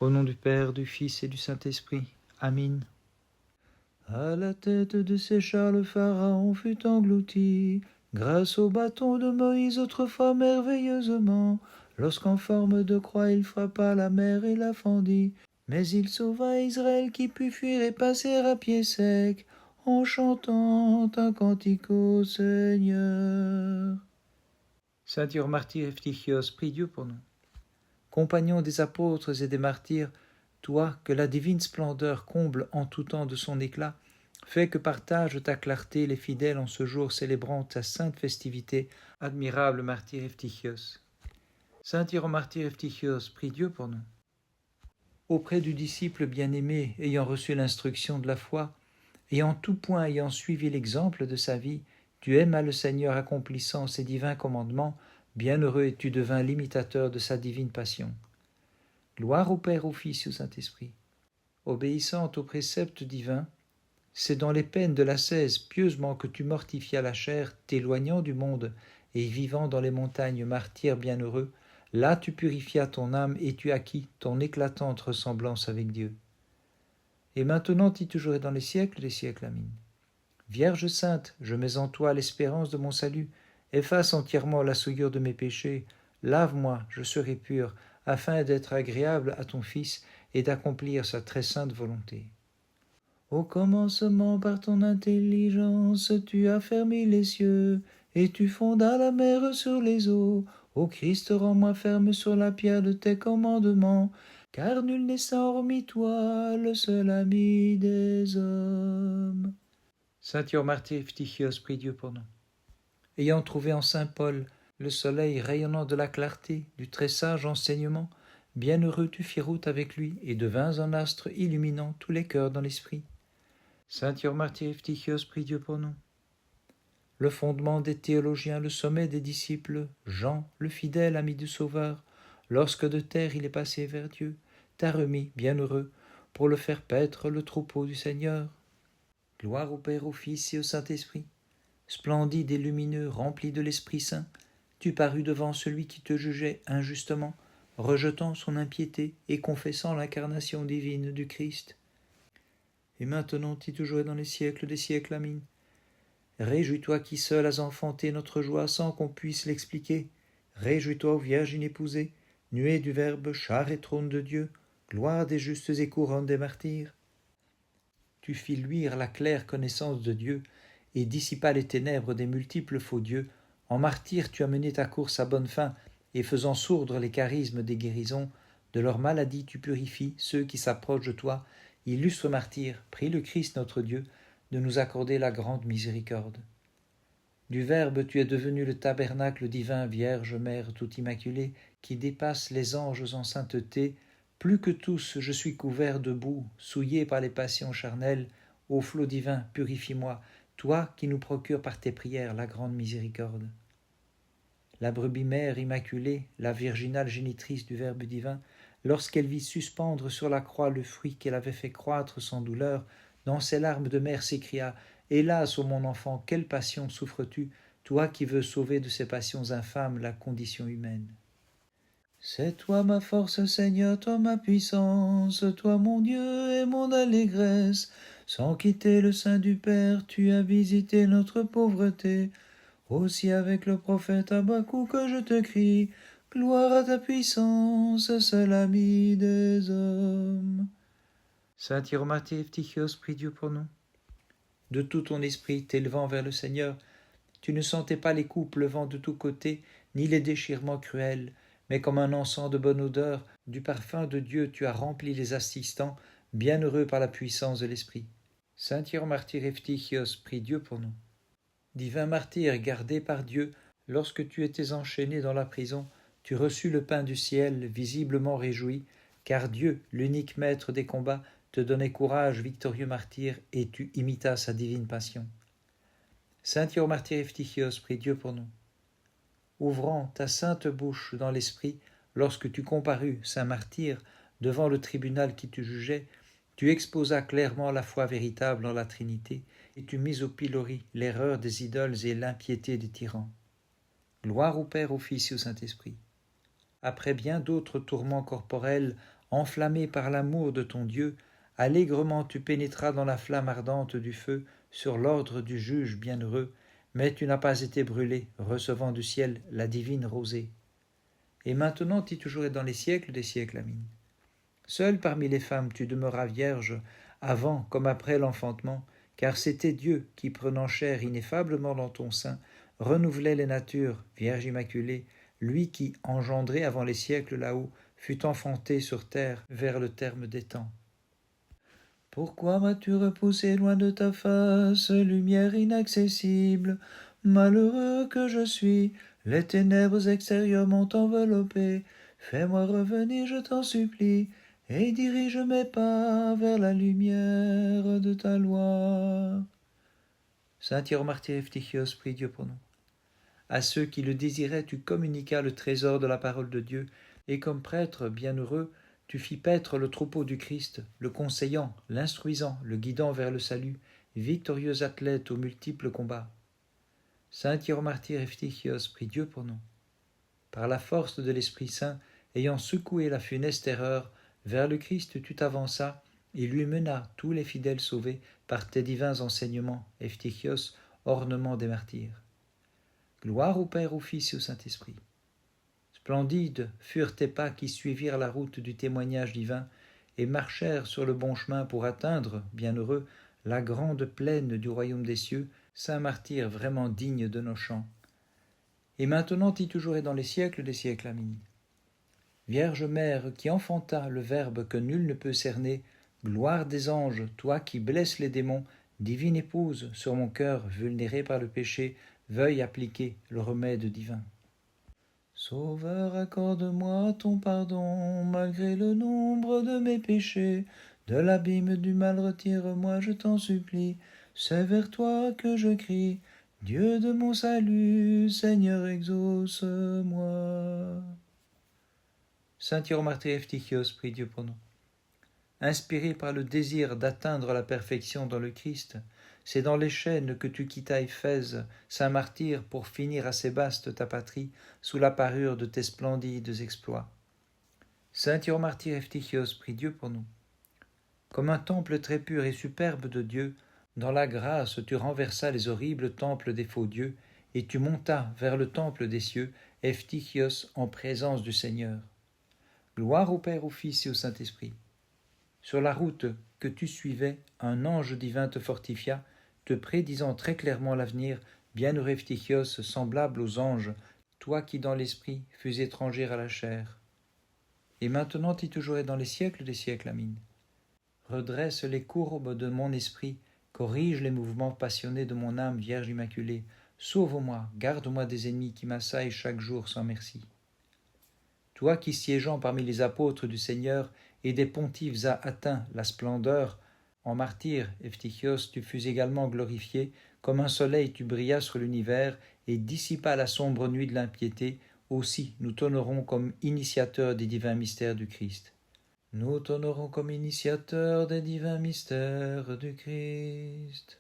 Au nom du Père, du Fils et du Saint-Esprit. Amen. À la tête de ces chars, le Pharaon fut englouti, grâce au bâton de Moïse autrefois merveilleusement. Lorsqu'en forme de croix il frappa la mer et la fendit, mais il sauva Israël qui put fuir et passer à pied sec, en chantant un cantique au Seigneur. Saint Dior martyr Eptychios, prie Dieu pour nous. Compagnon des apôtres et des martyrs, toi que la divine splendeur comble en tout temps de son éclat, fais que partagent ta clarté les fidèles en ce jour célébrant ta sainte festivité, admirable martyr Eptychios. Saint martyr Eptychios, prie Dieu pour nous. Auprès du disciple bien-aimé, ayant reçu l'instruction de la foi, et en tout point ayant suivi l'exemple de sa vie, tu aimas le Seigneur accomplissant ses divins commandements, bienheureux et tu devins l'imitateur de sa divine passion. Gloire au Père, au Fils et au Saint-Esprit. Obéissant aux préceptes divins, c'est dans les peines de l'ascèse pieusement que tu mortifias la chair, t'éloignant du monde et vivant dans les montagnes martyrs bienheureux, là tu purifias ton âme et tu acquis ton éclatante ressemblance avec Dieu. Et maintenant y toujours et dans les siècles des siècles. Amen. Vierge sainte, je mets en toi l'espérance de mon salut, efface entièrement la souillure de mes péchés, lave-moi, je serai pur, afin d'être agréable à ton Fils et d'accomplir sa très sainte volonté. Au commencement, par ton intelligence, tu as fermé les cieux, et tu fondas la mer sur les eaux. Ô Christ, rends-moi ferme sur la pierre de tes commandements, car nul n'est saint hormis toi, le seul ami des hommes. Saint martyr Eptychios, prie Dieu pour nous. Ayant trouvé en saint Paul le soleil rayonnant de la clarté du très sage enseignement, bienheureux tu fis route avec lui et devins un astre illuminant tous les cœurs dans l'esprit. Saint martyr Eptychios, prie Dieu pour nous. Le fondement des théologiens, le sommet des disciples, Jean, le fidèle ami du Sauveur, lorsque de terre il est passé vers Dieu, t'a remis, bienheureux, pour le faire paître le troupeau du Seigneur. Gloire au Père, au Fils et au Saint-Esprit. Splendide et lumineux, rempli de l'Esprit Saint, tu parus devant celui qui te jugeait injustement, rejetant son impiété et confessant l'incarnation divine du Christ. Et maintenant, tu toujours dans les siècles des siècles. Amen. Réjouis-toi qui seul as enfanté notre joie sans qu'on puisse l'expliquer. Réjouis-toi, ô Vierge inépousée, nuée du Verbe, char et trône de Dieu, gloire des justes et couronne des martyrs. Tu fis luire la claire connaissance de Dieu et dissipas les ténèbres des multiples faux dieux. En martyr, tu as mené ta course à bonne fin, et faisant sourdre les charismes des guérisons, de leur maladie tu purifies ceux qui s'approchent de toi. Illustre martyr, prie le Christ notre Dieu de nous accorder la grande miséricorde. Du Verbe tu es devenu le tabernacle divin, Vierge Mère tout immaculée, qui dépasse les anges en sainteté. Plus que tous, je suis couvert de boue, souillé par les passions charnelles. Ô flot divin, purifie-moi, toi qui nous procures par tes prières la grande miséricorde. La brebis mère immaculée, la virginale génitrice du Verbe divin, lorsqu'elle vit suspendre sur la croix le fruit qu'elle avait fait croître sans douleur, dans ses larmes de mère s'écria « Hélas, ô mon enfant, quelle passion souffres-tu, toi qui veux sauver de ces passions infâmes la condition humaine ?» C'est toi ma force, Seigneur, toi ma puissance, toi mon Dieu et mon allégresse. Sans quitter le sein du Père, tu as visité notre pauvreté. Aussi avec le prophète Habakkuk que je te crie, gloire à ta puissance, seul ami des hommes. Saint martyr Eptychios, prie Dieu pour nous. De tout ton esprit t'élevant vers le Seigneur, tu ne sentais pas les coups pleuvant de tous côtés, ni les déchirements cruels, mais comme un encens de bonne odeur, du parfum de Dieu tu as rempli les assistants, bienheureux par la puissance de l'Esprit. Saint martyr Eptychios, prie Dieu pour nous. Divin martyr gardé par Dieu, lorsque tu étais enchaîné dans la prison, tu reçus le pain du ciel, visiblement réjoui, car Dieu, l'unique maître des combats, te donnait courage, victorieux martyr, et tu imitas sa divine passion. Saint martyr Eptychios, prie Dieu pour nous. Ouvrant ta sainte bouche dans l'esprit, lorsque tu comparus, saint martyr, devant le tribunal qui te jugeait, tu exposas clairement la foi véritable en la Trinité, et tu mis au pilori l'erreur des idoles et l'impiété des tyrans. Gloire au Père, au Fils et au Saint-Esprit. Après bien d'autres tourments corporels, enflammé par l'amour de ton Dieu, allègrement tu pénétras dans la flamme ardente du feu, sur l'ordre du juge bienheureux, mais tu n'as pas été brûlé, recevant du ciel la divine rosée. Et maintenant, et toujours et dans les siècles des siècles, Amin. Seule parmi les femmes tu demeuras vierge, avant comme après l'enfantement, car c'était Dieu qui, prenant chair ineffablement dans ton sein, renouvelait les natures, Vierge immaculée, lui qui, engendré avant les siècles là-haut, fut enfanté sur terre vers le terme des temps. Pourquoi m'as-tu repoussé loin de ta face, lumière inaccessible? Malheureux que je suis, les ténèbres extérieures m'ont enveloppé. Fais-moi revenir, je t'en supplie, et dirige mes pas vers la lumière de ta loi. Saint Hieromartyr Evtychios, prie Dieu pour nous. À ceux qui le désiraient, tu communiquas le trésor de la parole de Dieu, et comme prêtre bienheureux, tu fis paître le troupeau du Christ, le conseillant, l'instruisant, le guidant vers le salut, victorieux athlète aux multiples combats. Saint Hieromartyr Evtychios, prie Dieu pour nous. Par la force de l'Esprit Saint, ayant secoué la funeste erreur, vers le Christ tu t'avanças, et lui menas tous les fidèles sauvés par tes divins enseignements, Evtychios, ornement des martyrs. Gloire au Père, au Fils et au Saint-Esprit. Splendides furent tes pas qui suivirent la route du témoignage divin et marchèrent sur le bon chemin pour atteindre, bienheureux, la grande plaine du royaume des cieux, saint martyr vraiment digne de nos chants. Et maintenant, y toujours et dans les siècles des siècles, Amin. Vierge Mère qui enfanta le Verbe que nul ne peut cerner, gloire des anges, toi qui blesses les démons, divine épouse, sur mon cœur vulnéré par le péché, veuille appliquer le remède divin. Sauveur, accorde-moi ton pardon, malgré le nombre de mes péchés. De l'abîme du mal retire-moi, je t'en supplie. C'est vers toi que je crie. Dieu de mon salut, Seigneur, exauce-moi. Saint Hieromartyr Evtychios, prie Dieu pour nous. Inspiré par le désir d'atteindre la perfection dans le Christ, c'est dans les chaînes que tu quittas Éphèse, saint martyr, pour finir à Sébaste ta patrie, sous la parure de tes splendides exploits. Saint Hieromartyr Evtychios, prie Dieu pour nous. Comme un temple très pur et superbe de Dieu, dans la grâce tu renversas les horribles temples des faux dieux, et tu montas vers le temple des cieux, Evtychios, en présence du Seigneur. Gloire au Père, au Fils et au Saint-Esprit. Sur la route que tu suivais, un ange divin te fortifia, te prédisant très clairement l'avenir, bienheureux Evtychios, semblable aux anges, toi qui dans l'esprit fus étranger à la chair. Et maintenant y toujours et dans les siècles des siècles, Amin. Redresse les courbes de mon esprit, corrige les mouvements passionnés de mon âme, Vierge Immaculée, sauve-moi, garde-moi des ennemis qui m'assaillent chaque jour sans merci. Toi qui siégeant parmi les apôtres du Seigneur et des pontifes as atteint la splendeur, en martyr, Evtychios, tu fus également glorifié, comme un soleil tu brillas sur l'univers et dissipas la sombre nuit de l'impiété, aussi nous t'honorons comme initiateur des divins mystères du Christ. Nous t'honorons comme initiateur des divins mystères du Christ.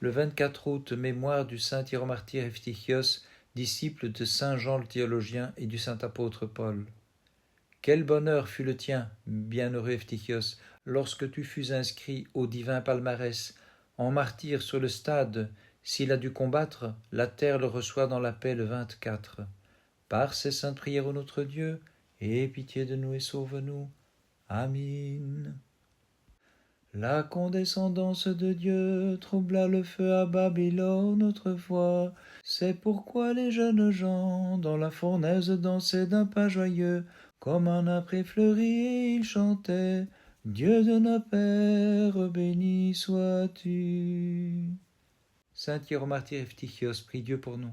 Le 24 août, mémoire du saint Hieromartyr Evtychios, disciple de saint Jean le théologien et du saint apôtre Paul. Quel bonheur fut le tien, bienheureux Evtychios, lorsque tu fus inscrit au divin palmarès, en martyr sur le stade. S'il a dû combattre, la terre le reçoit dans la paix le 24. Par ces saintes prières au notre Dieu, aie pitié de nous et sauve-nous. Amin. La condescendance de Dieu troubla le feu à Babylone autrefois. C'est pourquoi les jeunes gens dans la fournaise dansaient d'un pas joyeux. Comme un après fleuri, ils chantaient « Dieu de nos pères, béni sois-tu ». Saint Hieromartyr Evtychios, prie Dieu pour nous.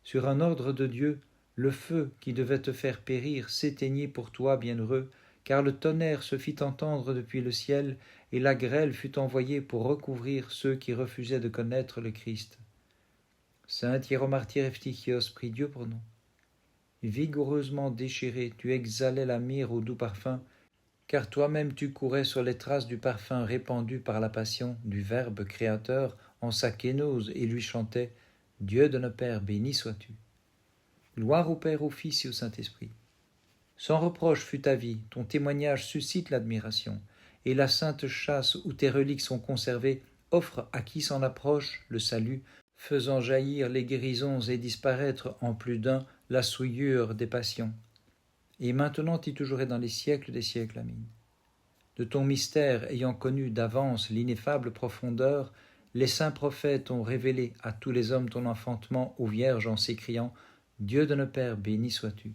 Sur un ordre de Dieu, le feu qui devait te faire périr s'éteignit pour toi, bienheureux, car le tonnerre se fit entendre depuis le ciel, et la grêle fut envoyée pour recouvrir ceux qui refusaient de connaître le Christ. Saint Hieromartyr Evtychios, prie Dieu pour nous. Vigoureusement déchiré, tu exhalais la myrrhe au doux parfum, car toi-même tu courais sur les traces du parfum répandu par la passion du Verbe créateur en sa kénose et lui chantais « Dieu de nos pères, béni sois-tu ». Gloire au Père, au Fils et au Saint-Esprit. Sans reproche fut ta vie, ton témoignage suscite l'admiration, et la sainte châsse où tes reliques sont conservées offre à qui s'en approche le salut, faisant jaillir les guérisons et disparaître en plus d'un la souillure des passions. Et maintenant et toujours et dans les siècles des siècles, Amin. De ton mystère ayant connu d'avance l'ineffable profondeur, les saints prophètes ont révélé à tous les hommes ton enfantement aux vierges en s'écriant « Dieu de nos pères, béni sois-tu ».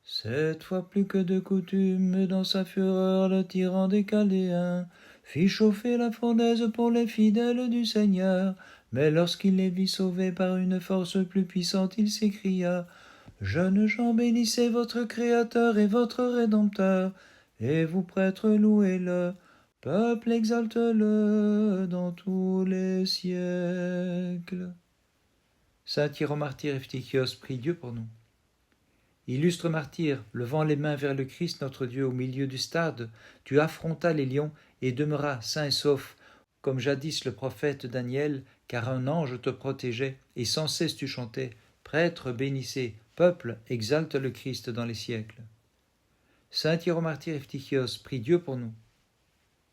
Cette fois plus que de coutume, dans sa fureur, le tyran des Chaldéens fit chauffer la fournaise pour les fidèles du Seigneur. Mais lorsqu'il les vit sauvés par une force plus puissante, il s'écria « Jeunes gens, bénissez votre Créateur et votre Rédempteur, et vous prêtres, louez-le, peuple, exalte-le dans tous les siècles. » Saint Hieromartyr Evtychios, prie Dieu pour nous. Illustre martyr, levant les mains vers le Christ notre Dieu au milieu du stade, tu affrontas les lions et demeuras sain et sauf, comme jadis le prophète Daniel, car un ange te protégeait, et sans cesse tu chantais « Prêtre, bénissez, peuple, exalte le Christ dans les siècles. » Saint Hieromartyr Evtychios, prie Dieu pour nous.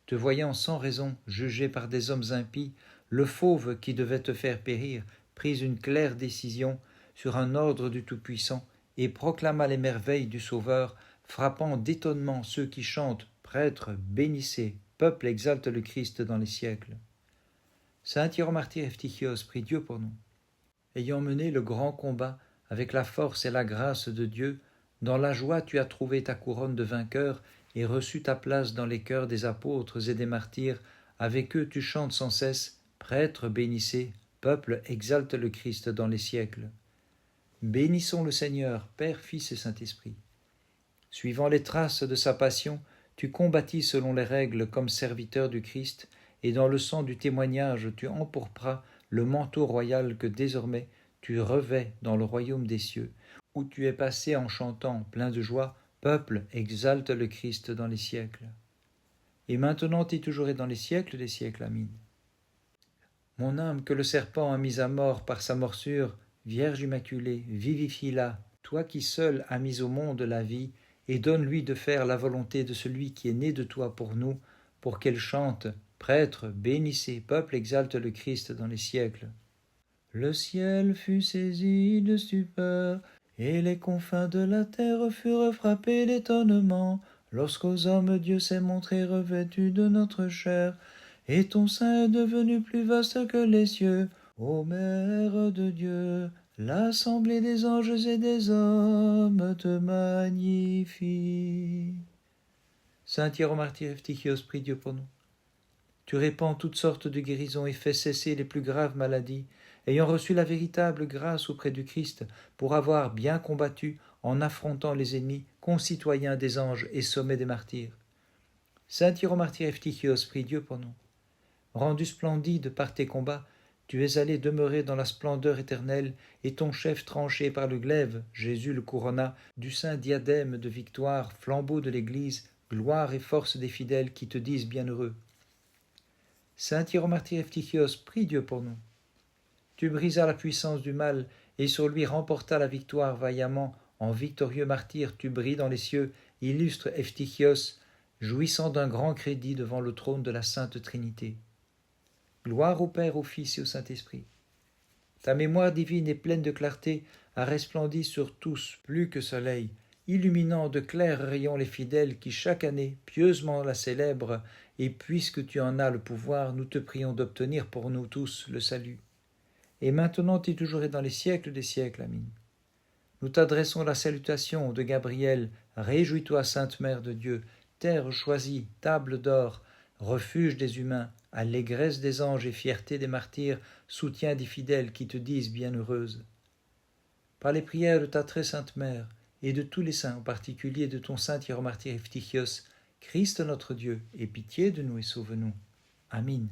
Te voyant sans raison, jugé par des hommes impies, le fauve qui devait te faire périr prit une claire décision sur un ordre du Tout-Puissant, et proclama les merveilles du Sauveur, frappant d'étonnement ceux qui chantent « Prêtre, bénissez, peuple, exalte le Christ dans les siècles. » Saint Hieromartyr Evtychios, prie Dieu pour nous. Ayant mené le grand combat avec la force et la grâce de Dieu, dans la joie tu as trouvé ta couronne de vainqueur et reçu ta place dans les cœurs des apôtres et des martyrs. Avec eux tu chantes sans cesse « Prêtre, bénissez, peuple, exalte le Christ dans les siècles. » Bénissons le Seigneur, Père, Fils et Saint-Esprit. Suivant les traces de sa passion, tu combattis selon les règles comme serviteur du Christ, et dans le sang du témoignage tu empourpras le manteau royal que désormais tu revais dans le royaume des cieux, où tu es passé en chantant, plein de joie, peuple, exalte le Christ dans les siècles. Et maintenant et toujours et dans les siècles des siècles, Amin. Mon âme que le serpent a mise à mort par sa morsure, Vierge immaculée, vivifie-la, toi qui seule as mis au monde la vie, et donne-lui de faire la volonté de celui qui est né de toi pour nous, pour qu'elle chante « Prêtre, bénissez, peuple, exalte le Christ dans les siècles. » Le ciel fut saisi de stupeur, et les confins de la terre furent frappés d'étonnement, lorsqu'aux hommes Dieu s'est montré revêtu de notre chair, et ton sein est devenu plus vaste que les cieux. Ô Mère de Dieu, l'assemblée des anges et des hommes te magnifie. Saint Hieromartyr Evtychios, prie Dieu pour nous. Tu répands toutes sortes de guérisons et fais cesser les plus graves maladies, ayant reçu la véritable grâce auprès du Christ pour avoir bien combattu en affrontant les ennemis, concitoyens des anges et sommets des martyrs. Saint Hieromartyr Evtychios, prie Dieu pour nous. Rendu splendide par tes combats, tu es allé demeurer dans la splendeur éternelle, et ton chef tranché par le glaive, Jésus le couronna du saint diadème de victoire, flambeau de l'Église, gloire et force des fidèles qui te disent bienheureux. Saint Hieromartyr Evtychios, prie Dieu pour nous. Tu brisas la puissance du mal, et sur lui remportas la victoire vaillamment. En victorieux martyr, tu brilles dans les cieux, illustre Evtychios, jouissant d'un grand crédit devant le trône de la Sainte Trinité. Gloire au Père, au Fils et au Saint-Esprit. Ta mémoire divine et pleine de clarté a resplendi sur tous plus que soleil, illuminant de clairs rayons les fidèles qui chaque année pieusement la célèbrent, et puisque tu en as le pouvoir, nous te prions d'obtenir pour nous tous le salut. Et maintenant et toujours et dans les siècles des siècles, Amin. Nous t'adressons la salutation de Gabriel. Réjouis-toi, Sainte Mère de Dieu, terre choisie, table d'or, refuge des humains, allégresse des anges et fierté des martyrs, soutien des fidèles qui te disent bienheureuse. Par les prières de ta très sainte Mère, et de tous les saints, en particulier de ton saint Hieromartyr Evtychios, Christ notre Dieu, aie pitié de nous et sauve-nous. Amin.